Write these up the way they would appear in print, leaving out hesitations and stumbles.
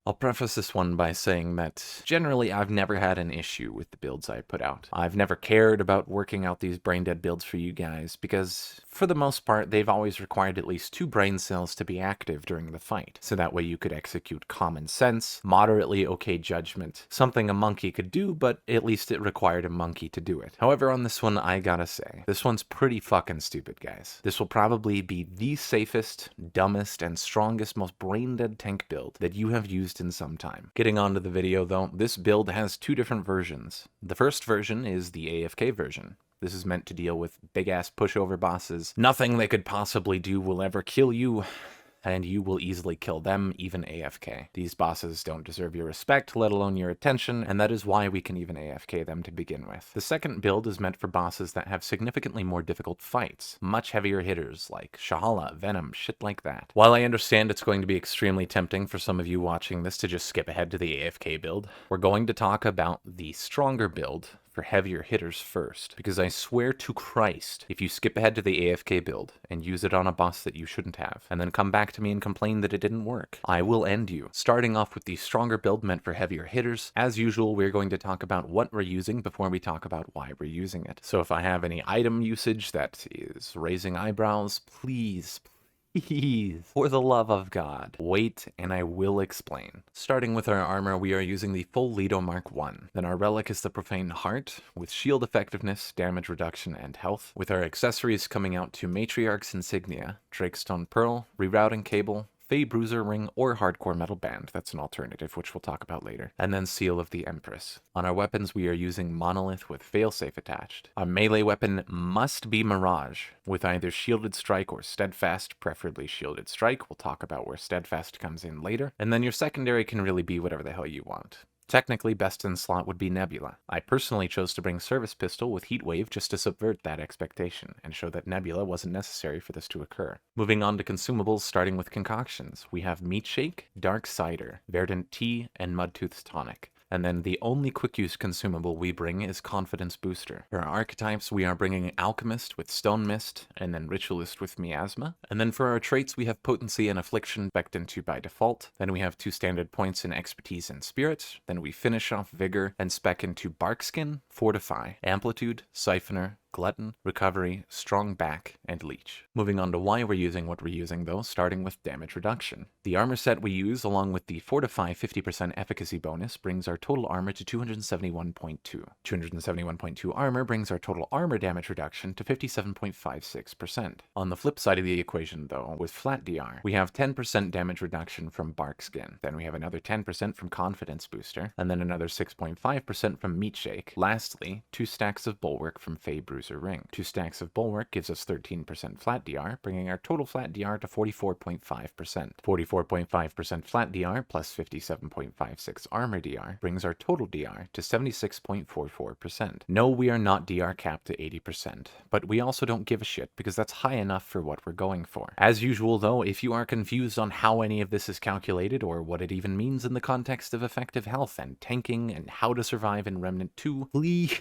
I'll preface this one by saying that generally I've never had an issue with the builds I put out. I've never cared about working out these brain dead builds for you guys because for the most part they've always required at least 2 brain cells to be active during the fight, so that way you could execute common sense, moderately okay judgment, something a monkey could do, but at least it required a monkey to do it. However, on this one I gotta say, this one's pretty fucking stupid, guys. This will probably be the safest, dumbest, and strongest, most brain dead tank build that you have used in some time. Getting onto the video though, this build has 2 different versions. The first version is the AFK version. This is meant to deal with big-ass pushover bosses. Nothing they could possibly do will ever kill you, and you will easily kill them, even AFK. These bosses don't deserve your respect, let alone your attention, and that is why we can even AFK them to begin with. The second build is meant for bosses that have significantly more difficult fights, much heavier hitters like Shahala, Venom, shit like that. While I understand it's going to be extremely tempting for some of you watching this to just skip ahead to the AFK build, we're going to talk about the stronger build for heavier hitters first, because I swear to Christ, if you skip ahead to the AFK build and use it on a boss that you shouldn't have, and then come back to me and complain that it didn't work, I will end you. Starting off with the stronger build meant for heavier hitters, as usual we're going to talk about what we're using before we talk about why we're using it. So if I have any item usage that is raising eyebrows, please, for the love of God, wait and I will explain. Starting with our armor, we are using the full Leto Mark 1. Then our relic is the Profane Heart, with shield effectiveness, damage reduction, and health. With our accessories coming out to Matriarch's Insignia, Drakestone Pearl, Rerouting Cable, Fey Bruiser Ring, or Hardcore Metal Band. That's an alternative, which we'll talk about later. And then Seal of the Empress. On our weapons, we are using Monolith with Failsafe attached. Our melee weapon must be Mirage, with either Shielded Strike or Steadfast, preferably Shielded Strike. We'll talk about where Steadfast comes in later. And then your secondary can really be whatever the hell you want. Technically, best in slot would be Nebula. I personally chose to bring Service Pistol with Heatwave just to subvert that expectation, and show that Nebula wasn't necessary for this to occur. Moving on to consumables, starting with concoctions. We have Meat Shake, Dark Cider, Verdant Tea, and Mudtooth's Tonic. And then the only quick-use consumable we bring is Confidence Booster. For our archetypes, we are bringing Alchemist with Stone Mist, and then Ritualist with Miasma. And then for our traits, we have Potency and Affliction spec'd into by default. Then we have 2 standard points in Expertise and Spirit. Then we finish off Vigor and spec into Barkskin, Fortify, Amplitude, Siphoner, Glutton, Recovery, Strong Back, and Leech. Moving on to why we're using what we're using though, starting with damage reduction. The armor set we use, along with the Fortify 50% efficacy bonus, brings our total armor to 271.2. 271.2 armor brings our total armor damage reduction to 57.56%. On the flip side of the equation though, with flat DR, we have 10% damage reduction from Barkskin, then we have another 10% from Confidence Booster, and then another 6.5% from Meat Shake. Lastly, 2 stacks of Bulwark from Fey Bruiser Ring. 2 stacks of Bulwark gives us 13% flat DR, bringing our total flat DR to 44.5%. 44.5% flat DR plus 57.56 armor DR brings our total DR to 76.44%. No, we are not DR capped to 80%, but we also don't give a shit because that's high enough for what we're going for. As usual though, if you are confused on how any of this is calculated or what it even means in the context of effective health and tanking and how to survive in Remnant 2, please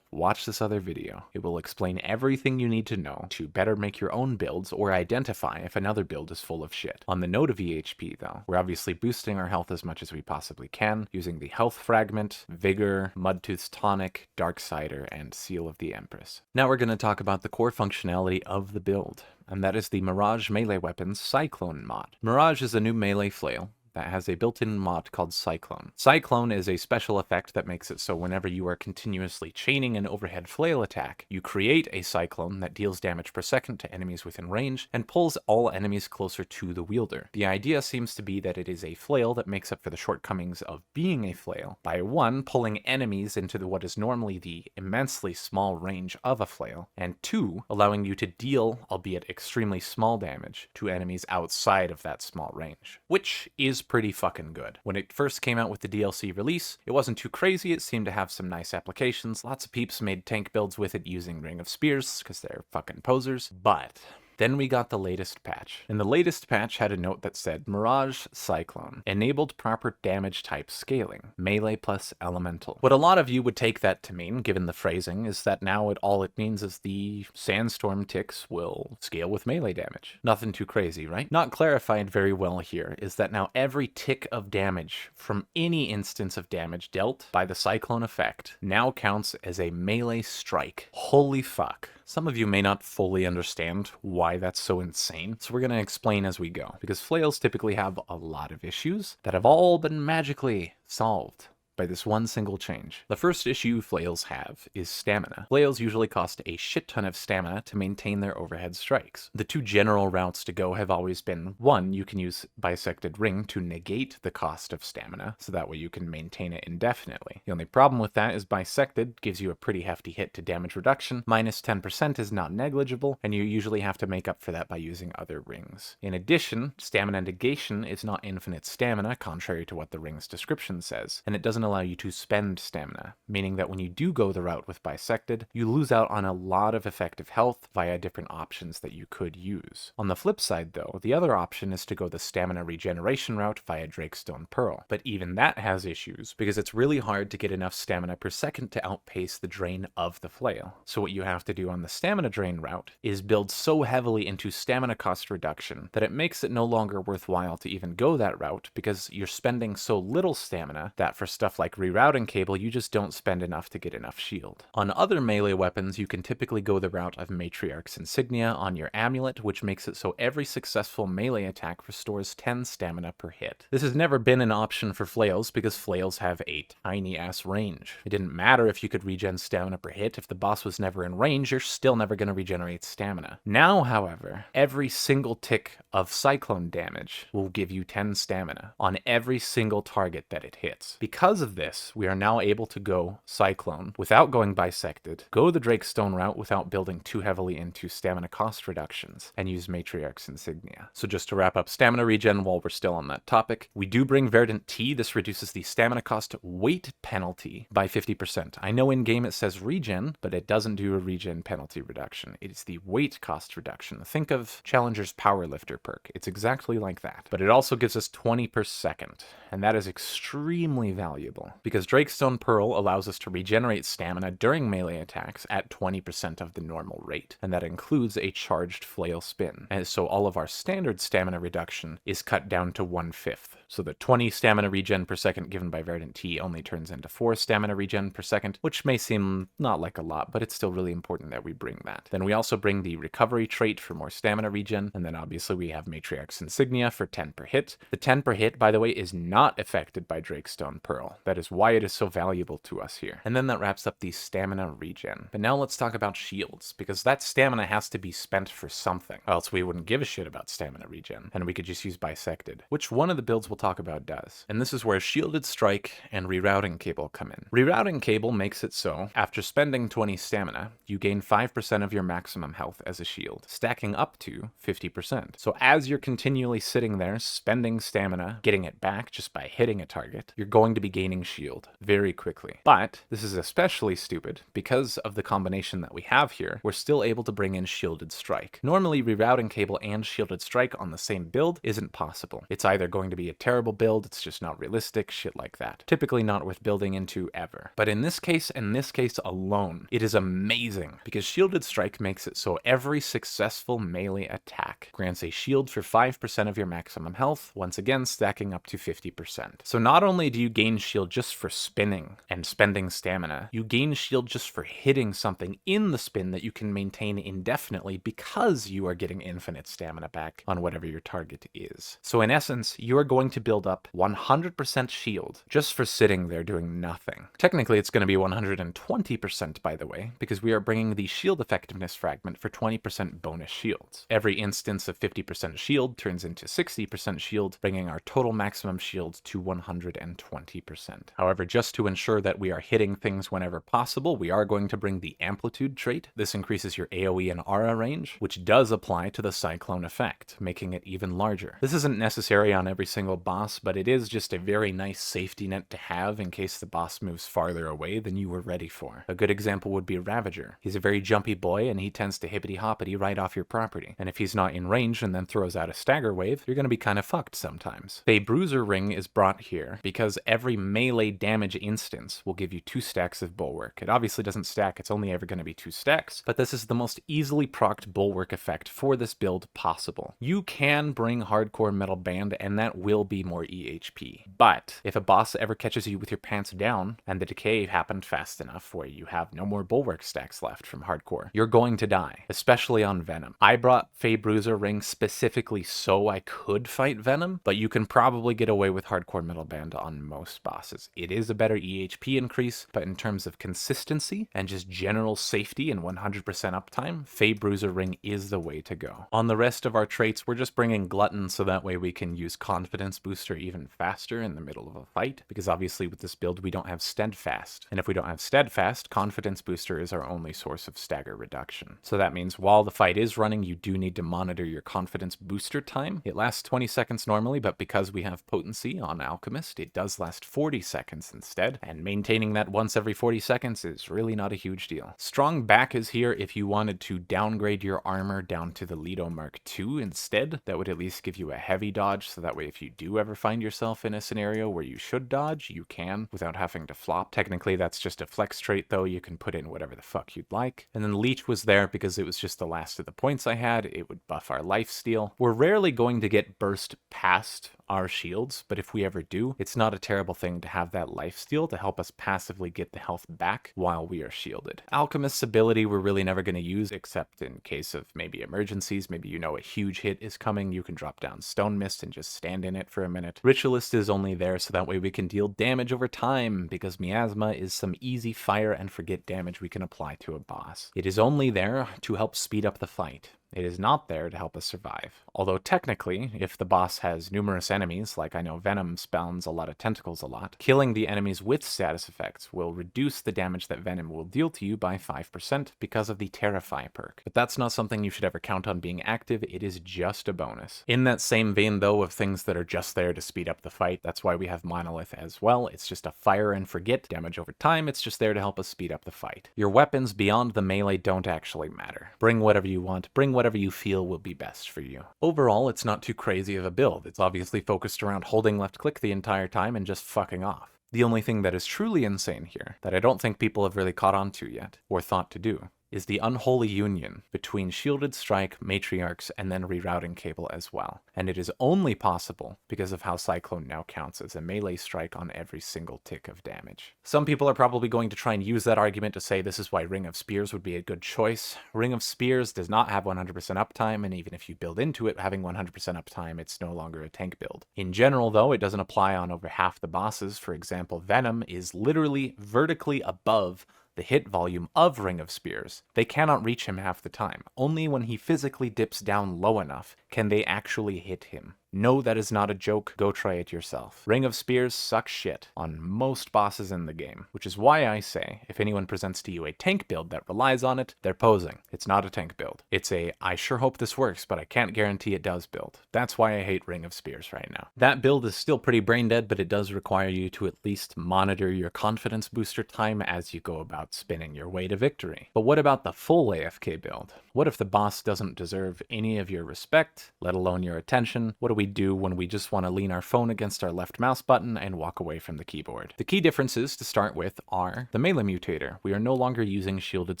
watch this other video. It will explain everything you need to know to better make your own builds or identify if another build is full of shit. On the note of EHP though, we're obviously boosting our health as much as we possibly can using the Health Fragment, Vigor, Mudtooth's Tonic, Dark Cider, and Seal of the Empress. Now we're going to talk about the core functionality of the build, and that is the Mirage melee weapons Cyclone mod. Mirage is a new melee flail that has a built-in mod called Cyclone. Cyclone is a special effect that makes it so whenever you are continuously chaining an overhead flail attack, you create a cyclone that deals damage per second to enemies within range and pulls all enemies closer to the wielder. The idea seems to be that it is a flail that makes up for the shortcomings of being a flail by 1, pulling enemies into what is normally the immensely small range of a flail, and 2, allowing you to deal, albeit extremely small damage, to enemies outside of that small range, which is pretty fucking good. When it first came out with the DLC release, it wasn't too crazy, it seemed to have some nice applications, lots of peeps made tank builds with it using Ring of Spears, because they're fucking posers, but Then we got the latest patch, and the latest patch had a note that said Mirage Cyclone enabled proper damage type scaling, melee plus elemental. What a lot of you would take that to mean, given the phrasing, is that now all it means is the sandstorm ticks will scale with melee damage. Nothing too crazy, right? Not clarified very well here is that now every tick of damage from any instance of damage dealt by the cyclone effect now counts as a melee strike. Holy fuck. Some of you may not fully understand why that's so insane, so we're going to explain as we go, because flails typically have a lot of issues that have all been magically solved by this one single change. The first issue flails have is stamina. Flails usually cost a shit ton of stamina to maintain their overhead strikes. The two general routes to go have always been, one, you can use Bisected Ring to negate the cost of stamina, so that way you can maintain it indefinitely. The only problem with that is Bisected gives you a pretty hefty hit to damage reduction, minus 10% is not negligible, and you usually have to make up for that by using other rings. In addition, stamina negation is not infinite stamina, contrary to what the ring's description says, and it doesn't allow you to spend stamina, meaning that when you do go the route with Bisected, you lose out on a lot of effective health via different options that you could use. On the flip side though, the other option is to go the stamina regeneration route via Drakestone Pearl, but even that has issues because it's really hard to get enough stamina per second to outpace the drain of the flail. So what you have to do on the stamina drain route is build so heavily into stamina cost reduction that it makes it no longer worthwhile to even go that route because you're spending so little stamina that for stuff like rerouting cable, you just don't spend enough to get enough shield. On other melee weapons, you can typically go the route of Matriarch's Insignia on your amulet, which makes it so every successful melee attack restores 10 stamina per hit. This has never been an option for flails because flails have a tiny ass range. It didn't matter if you could regen stamina per hit, if the boss was never in range, you're still never going to regenerate stamina. Now, however, every single tick of cyclone damage will give you 10 stamina on every single target that it hits. Because of this, we are now able to go Cyclone without going Bisected, go the Drakestone route without building too heavily into stamina cost reductions, and use Matriarch's Insignia. So just to wrap up stamina regen while we're still on that topic, we do bring Verdant Tea. This reduces the stamina cost weight penalty by 50%. I know in game it says regen, but it doesn't do a regen penalty reduction. It is the weight cost reduction. Think of Challenger's Powerlifter perk. It's exactly like that. But it also gives us 20 per second, and that is extremely valuable because Drakestone Pearl allows us to regenerate stamina during melee attacks at 20% of the normal rate, and that includes a charged flail spin. And so all of our standard stamina reduction is cut down to 1/5. So the 20 stamina regen per second given by Verdant Tea only turns into 4 stamina regen per second, which may seem not like a lot, but it's still really important that we bring that. Then we also bring the recovery trait for more stamina regen, and then obviously we have Matriarch's Insignia for 10 per hit. The 10 per hit, by the way, is not affected by Drakestone Pearl. That is why it is so valuable to us here. And then that wraps up the stamina regen. But now let's talk about shields, because that stamina has to be spent for something, or else we wouldn't give a shit about stamina regen, and we could just use Bisected, which one of the builds we'll talk about does. And this is where Shielded Strike and Rerouting Cable come in. Rerouting Cable makes it so, after spending 20 stamina, you gain 5% of your maximum health as a shield, stacking up to 50%. So as you're continually sitting there, spending stamina, getting it back just by hitting a target, you're going to be gaining shield very quickly. But this is especially stupid because of the combination that we have here. We're still able to bring in Shielded Strike. Normally, Rerouting Cable and Shielded Strike on the same build isn't possible. It's either going to be a terrible build, it's just not realistic, shit like that. Typically not worth building into ever. But in this case, and this case alone, it is amazing because Shielded Strike makes it so every successful melee attack grants a shield for 5% of your maximum health, once again stacking up to 50%. So not only do you gain shield just for spinning and spending stamina, you gain shield just for hitting something in the spin that you can maintain indefinitely because you are getting infinite stamina back on whatever your target is. So in essence, you are going to build up 100% shield just for sitting there doing nothing. Technically, it's going to be 120% by the way, because we are bringing the shield effectiveness fragment for 20% bonus shields. Every instance of 50% shield turns into 60% shield, bringing our total maximum shield to 120%. 100%. However, just to ensure that we are hitting things whenever possible, we are going to bring the Amplitude trait. This increases your AoE and aura range, which does apply to the Cyclone effect, making it even larger. This isn't necessary on every single boss, but it is just a very nice safety net to have in case the boss moves farther away than you were ready for. A good example would be Ravager. He's a very jumpy boy, and he tends to hippity-hoppity right off your property. And if he's not in range and then throws out a stagger wave, you're going to be kind of fucked sometimes. A Bruiser Ring is brought here because every melee damage instance will give you 2 stacks of Bulwark. It obviously doesn't stack, it's only ever going to be 2 stacks, but this is the most easily procced Bulwark effect for this build possible. You can bring Hardcore Metal Band, and that will be more EHP. But if a boss ever catches you with your pants down, and the decay happened fast enough where you have no more Bulwark stacks left from Hardcore, you're going to die, especially on Venom. I brought Fey Bruiser Ring specifically so I could fight Venom, but you can probably get away with Hardcore Metal Band on most bosses. It is a better EHP increase, but in terms of consistency and just general safety and 100% uptime, Fey Bruiser Ring is the way to go. On the rest of our traits, we're just bringing Glutton so that way we can use Confidence Booster even faster in the middle of a fight, because obviously with this build we don't have Steadfast. And if we don't have Steadfast, Confidence Booster is our only source of stagger reduction. So that means while the fight is running, you do need to monitor your Confidence Booster time. It lasts 20 seconds normally, but because we have Potency on Alchemist, it does last 40 seconds instead, and maintaining that once every 40 seconds is really not a huge deal. Strong Back is here if you wanted to downgrade your armor down to the Leto Mark II instead. That would at least give you a heavy dodge, so that way if you do ever find yourself in a scenario where you should dodge, you can without having to flop. Technically that's just a flex trait though, you can put in whatever the fuck you'd like. And then Leech was there because it was just the last of the points I had. It would buff our lifesteal. We're rarely going to get burst past our shields, but if we ever do, it's not a terrible thing to have that lifesteal to help us passively get the health back while we are shielded. Alchemist's ability we're really never going to use except in case of maybe emergencies. Maybe you know a huge hit is coming, you can drop down Stone Mist and just stand in it for a minute. Ritualist is only there so that way we can deal damage over time, because Miasma is some easy fire and forget damage we can apply to a boss. It is only there to help speed up the fight. It is not there to help us survive. Although technically, if the boss has numerous enemies, like I know Venom spawns a lot of tentacles a lot, killing the enemies with status effects will reduce the damage that Venom will deal to you by 5% because of the Terrify perk. But that's not something you should ever count on being active, it is just a bonus. In that same vein though of things that are just there to speed up the fight, that's why we have Monolith as well. It's just a fire and forget damage over time, it's just there to help us speed up the fight. Your weapons beyond the melee don't actually matter. Bring whatever you want, bring whatever you feel will be best for you. Overall, it's not too crazy of a build. It's obviously focused around holding left click the entire time and just fucking off. The only thing that is truly insane here, that I don't think people have really caught on to yet, or thought to do, is the unholy union between Shielded Strike, Matriarchs, and then Rerouting Cable as well. And it is only possible because of how Cyclone now counts as a melee strike on every single tick of damage. Some people are probably going to try and use that argument to say this is why Ring of Spears would be a good choice. Ring of Spears does not have 100% uptime, and even if you build into it having 100% uptime, it's no longer a tank build. In general though, it doesn't apply on over half the bosses. For example, Venom is literally vertically above the hit volume of Ring of Spears. They cannot reach him half the time. Only when he physically dips down low enough can they actually hit him. No, that is not a joke. Go try it yourself. Ring of Spears sucks shit on most bosses in the game, which is why I say, if anyone presents to you a tank build that relies on it, they're posing. It's not a tank build. It's a, I sure hope this works, but I can't guarantee it does build. That's why I hate Ring of Spears right now. That build is still pretty brain dead, but it does require you to at least monitor your confidence booster time as you go about spinning your way to victory. But what about the full AFK build? What if the boss doesn't deserve any of your respect, let alone your attention? What do we do when we just want to lean our phone against our left mouse button and walk away from the keyboard? The key differences to start with are the melee mutator. We are no longer using Shielded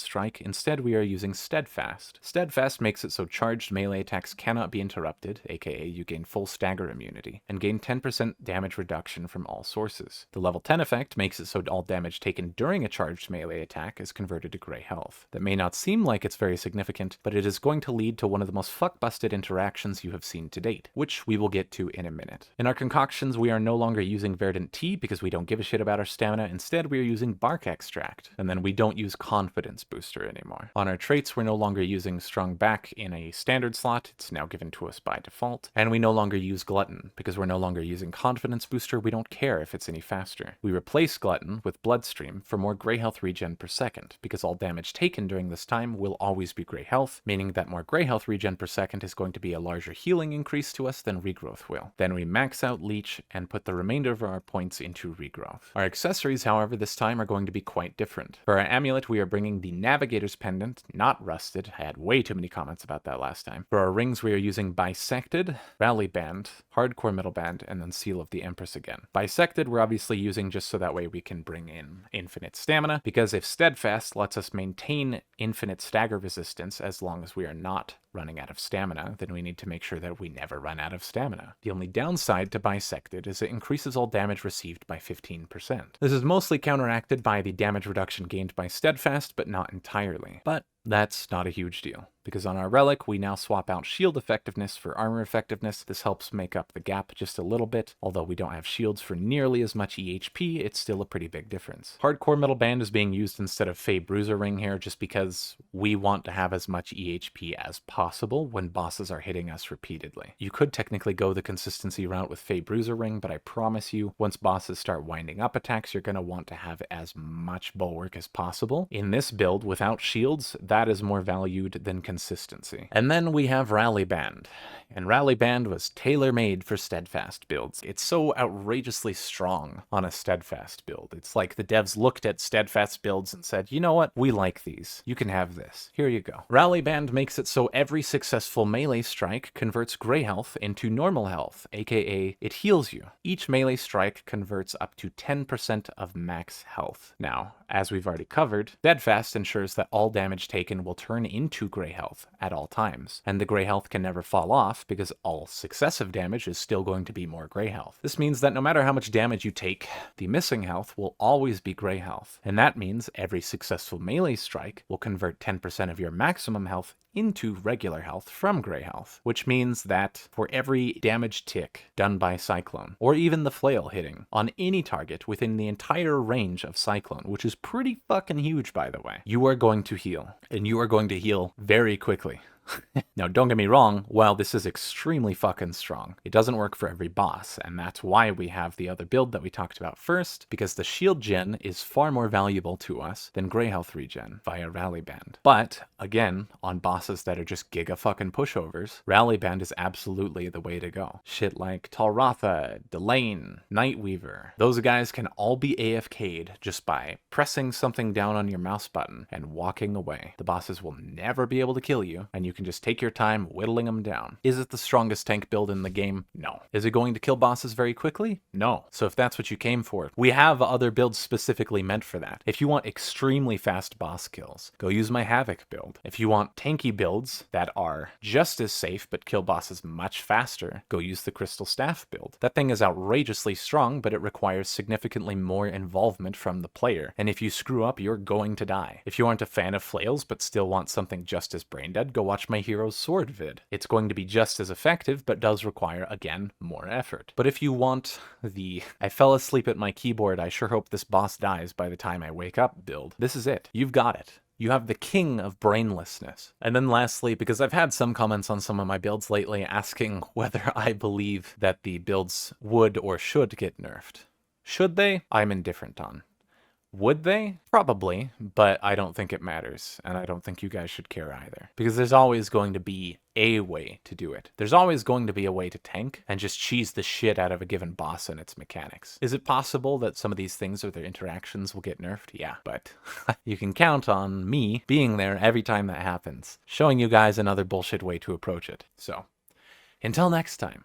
Strike, instead we are using Steadfast. Steadfast makes it so charged melee attacks cannot be interrupted, aka you gain full stagger immunity, and gain 10% damage reduction from all sources. The level 10 effect makes it so all damage taken during a charged melee attack is converted to gray health. That may not seem like it's very significant, but it is going to lead to one of the most fuck-busted interactions you have seen to date, which we we will get to in a minute. In our concoctions, we are no longer using Verdant Tea because we don't give a shit about our stamina. Instead, we are using Bark Extract, and then we don't use Confidence Booster anymore. On our traits, we're no longer using Strong Back in a standard slot. It's now given to us by default. And we no longer use Glutton because we're no longer using Confidence Booster. We don't care if it's any faster. We replace Glutton with Bloodstream for more Grey Health regen per second, because all damage taken during this time will always be Grey Health, meaning that more Grey Health regen per second is going to be a larger healing increase to us than Regrowth will. Then we max out Leech and put the remainder of our points into Regrowth. Our accessories, however, this time are going to be quite different. For our amulet, we are bringing the Navigator's Pendant, not Rusted. I had way too many comments about that last time. For our rings, we are using Bisected, Rally Band, Hardcore Metal Band, and then Seal of the Empress again. Bisected, we're obviously using just so that way we can bring in infinite stamina, because if Steadfast lets us maintain infinite stagger resistance as long as we are not running out of stamina, then we need to make sure that we never run out of stamina. The only downside to Bisected is it increases all damage received by 15%. This is mostly counteracted by the damage reduction gained by Steadfast, but not entirely. But that's not a huge deal, because on our relic, we now swap out shield effectiveness for armor effectiveness. This helps make up the gap just a little bit. Although we don't have shields for nearly as much EHP, it's still a pretty big difference. Hardcore Metal Band is being used instead of Fey Bruiser Ring here, just because we want to have as much EHP as possible when bosses are hitting us repeatedly. You could technically go the consistency route with Fey Bruiser Ring, but I promise you, once bosses start winding up attacks, you're going to want to have as much bulwark as possible. In this build, without shields, that is more valued than consistency. And then we have Rally Band. And Rally Band was tailor-made for Steadfast builds. It's so outrageously strong on a Steadfast build. It's like the devs looked at Steadfast builds and said, you know what, we like these. You can have this. Here you go. Rally Band makes it so every successful melee strike converts Grey Health into normal health, aka it heals you. Each melee strike converts up to 10% of max health. Now, as we've already covered, Steadfast ensures that all damage taken will turn into Grey Health at all times, and the Grey Health can never fall off because all successive damage is still going to be more Grey Health. This means that no matter how much damage you take, the missing health will always be Grey Health, and that means every successful melee strike will convert 10% of your maximum health into regular health from Grey Health, which means that for every damage tick done by Cyclone, or even the flail hitting, on any target within the entire range of Cyclone, which is pretty fucking huge by the way, you are going to heal, and you are going to heal very quickly. Now, don't get me wrong, while this is extremely fucking strong, it doesn't work for every boss, and that's why we have the other build that we talked about first, because the shield gen is far more valuable to us than Grey Health regen via Rally Band. But, again, on bosses that are just giga fucking pushovers, Rally Band is absolutely the way to go. Shit like Talratha, Delane, Nightweaver, those guys can all be AFK'd just by pressing something down on your mouse button and walking away. The bosses will never be able to kill you, and you can just take your time whittling them down. Is it the strongest tank build in the game? No. Is it going to kill bosses very quickly? No. So if that's what you came for, we have other builds specifically meant for that. If you want extremely fast boss kills, go use my Havoc build. If you want tanky builds that are just as safe but kill bosses much faster, go use the Crystal Staff build. That thing is outrageously strong, but it requires significantly more involvement from the player, and if you screw up, you're going to die. If you aren't a fan of flails but still want something just as brain dead, go watch my Hero's Sword vid. It's going to be just as effective, but does require, again, more effort. But if you want the I fell asleep at my keyboard, I sure hope this boss dies by the time I wake up build, this is it. You've got it. You have the king of brainlessness. And then lastly, because I've had some comments on some of my builds lately asking whether I believe that the builds would or should get nerfed. Should they? I'm indifferent on. Would they? Probably, but I don't think it matters, and I don't think you guys should care either. Because there's always going to be a way to do it. There's always going to be a way to tank and just cheese the shit out of a given boss and its mechanics. Is it possible that some of these things or their interactions will get nerfed? Yeah, but you can count on me being there every time that happens, showing you guys another bullshit way to approach it. So, until next time.